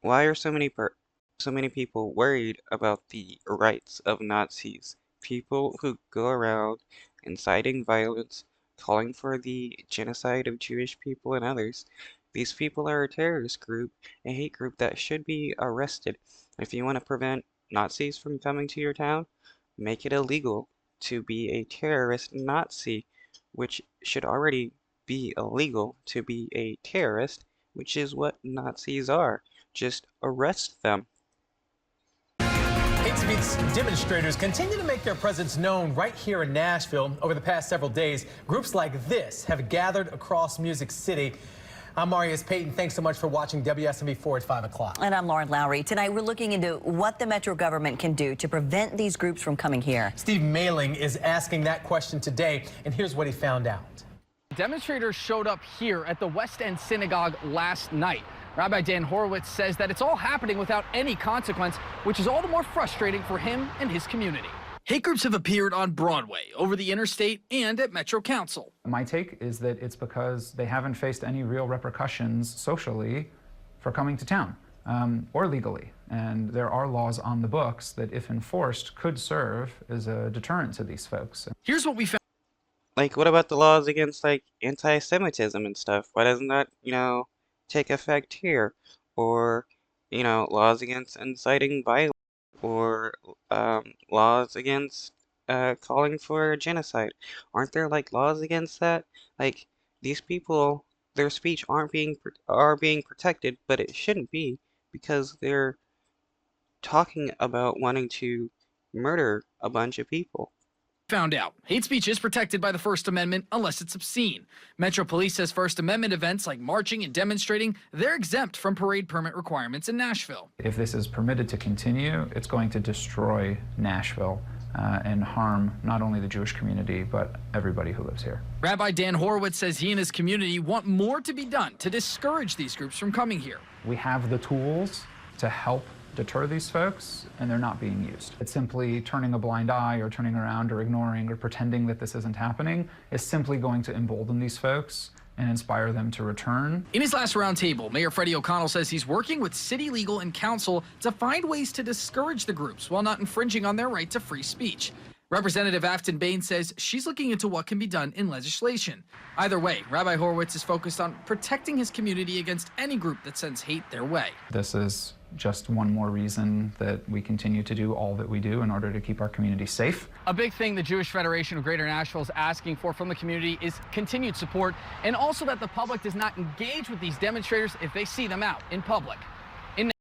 Why are so many people worried about the rights of Nazis? People who go around inciting violence, calling for the genocide of Jewish people and others. These people are a terrorist group, a hate group that should be arrested. If you want to prevent Nazis from coming to your town, make it illegal to be a terrorist Nazi, which should already be illegal to be a terrorist, which is what Nazis are. Just arrest them. Hate speech demonstrators continue to make their presence known right here in Nashville. Over the past several days, groups like this have gathered across Music City. I'm Marius Payton. Thanks so much for watching WSMV4 at 5 o'clock. And I'm Lauren Lowry. Tonight, we're looking into what the Metro government can do to prevent these groups from coming here. Steve Mailing is asking that question today, and here's what he found out. Demonstrators showed up here at the West End Synagogue last night. Rabbi Dan Horowitz says that it's all happening without any consequence, which is all the more frustrating for him and his community. Hate groups have appeared on Broadway, over the interstate, and at Metro Council. My take is that it's because they haven't faced any real repercussions socially for coming to town or legally. And there are laws on the books that, if enforced, could serve as a deterrent to these folks. Here's what we found. Like, what about the laws against, like, anti-Semitism and stuff? Why doesn't that, take effect here? Or, laws against inciting violence? Or, laws against, calling for genocide? Aren't there, like, laws against that? Like, these people, their speech are being protected, but it shouldn't be, because they're talking about wanting to murder a bunch of people. Found out. Hate speech is protected by the First Amendment unless it's obscene. Metro Police says First Amendment events like marching and demonstrating, they're exempt from parade permit requirements in Nashville. If this is permitted to continue, it's going to destroy Nashville and harm not only the Jewish community, but everybody who lives here. Rabbi Dan Horowitz says he and his community want more to be done to discourage these groups from coming here. We have the tools to help deter these folks, and they're not being used. It's simply turning a blind eye or turning around or ignoring or pretending that this isn't happening is simply going to embolden these folks and inspire them to return. In his last roundtable, Mayor Freddie O'Connell says he's working with city legal and council to find ways to discourage the groups while not infringing on their right to free speech. Representative Afton Bain says she's looking into what can be done in legislation. Either way, Rabbi Horowitz is focused on protecting his community against any group that sends hate their way. This is just one more reason that we continue to do all that we do in order to keep our community safe. A big thing the Jewish Federation of Greater Nashville is asking for from the community is continued support, and also that the public does not engage with these demonstrators if they see them out in public.